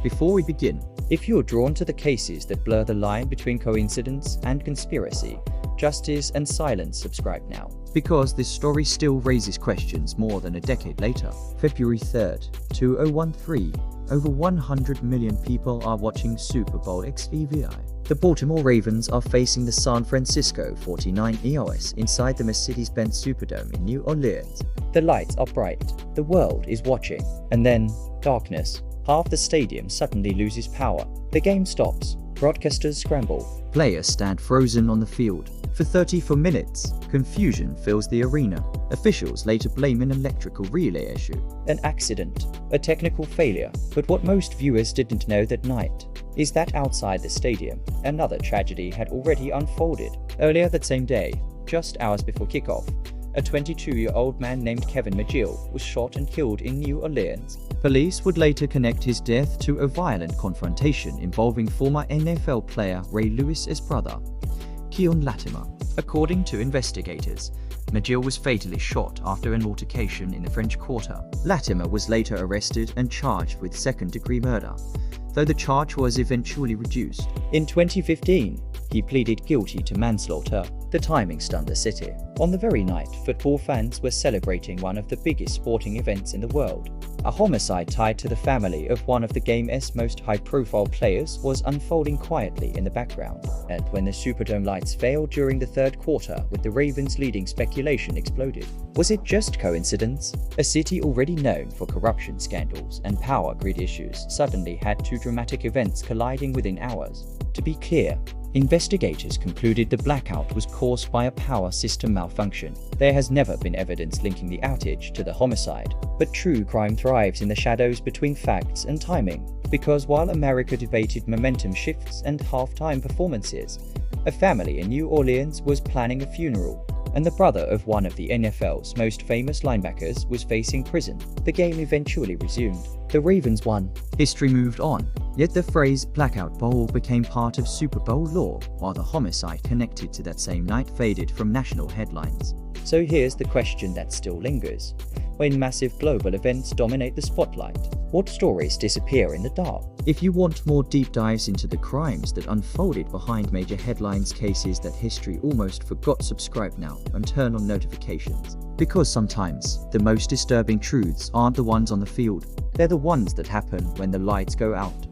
Before we begin, if you're drawn to the cases that blur the line between coincidence and conspiracy, justice and silence, subscribe now. Because this story still raises questions more than a decade later. February 3rd, 2013, over 100 million people are watching Super Bowl XLVII. The Baltimore Ravens are facing the San Francisco 49ers inside the Mercedes-Benz Superdome in New Orleans. The lights are bright, the world is watching, and then, darkness. Half the stadium suddenly loses power. The game stops. Broadcasters scramble. Players stand frozen on the field. For 34 minutes, confusion fills the arena. Officials later blame an electrical relay issue. An accident, a technical failure. But what most viewers didn't know that night is that outside the stadium, another tragedy had already unfolded. Earlier that same day, just hours before kickoff, a 22-year-old man named Kevin McGill was shot and killed in New Orleans. Police would later connect his death to a violent confrontation involving former NFL player Ray Lewis's brother, Keon Latimer. According to investigators, McGill was fatally shot after an altercation in the French Quarter. Latimer was later arrested and charged with second-degree murder, though the charge was eventually reduced. In 2015, he pleaded guilty to manslaughter. The timing stunned the city. On the very night, football fans were celebrating one of the biggest sporting events in the world. A homicide tied to the family of one of the game's most high-profile players was unfolding quietly in the background. And when the Superdome lights failed during the third quarter with the Ravens leading, speculation exploded. Was it just coincidence? A city already known for corruption scandals and power grid issues suddenly had two dramatic events colliding within hours. To be clear, investigators concluded the blackout was caused by a power system malfunction. There has never been evidence linking the outage to the homicide, but true crime thrives in the shadows between facts and timing. Because while America debated momentum shifts and halftime performances, a family in New Orleans was planning a funeral, and the brother of one of the NFL's most famous linebackers was facing prison. The game eventually resumed. The Ravens won. History moved on, yet the phrase Blackout Bowl became part of Super Bowl lore, while the homicide connected to that same night faded from national headlines. So here's the question that still lingers. When massive global events dominate the spotlight, what stories disappear in the dark? If you want more deep dives into the crimes that unfolded behind major headlines, cases that history almost forgot, subscribe now and turn on notifications. Because sometimes, the most disturbing truths aren't the ones on the field. They're the ones that happen when the lights go out.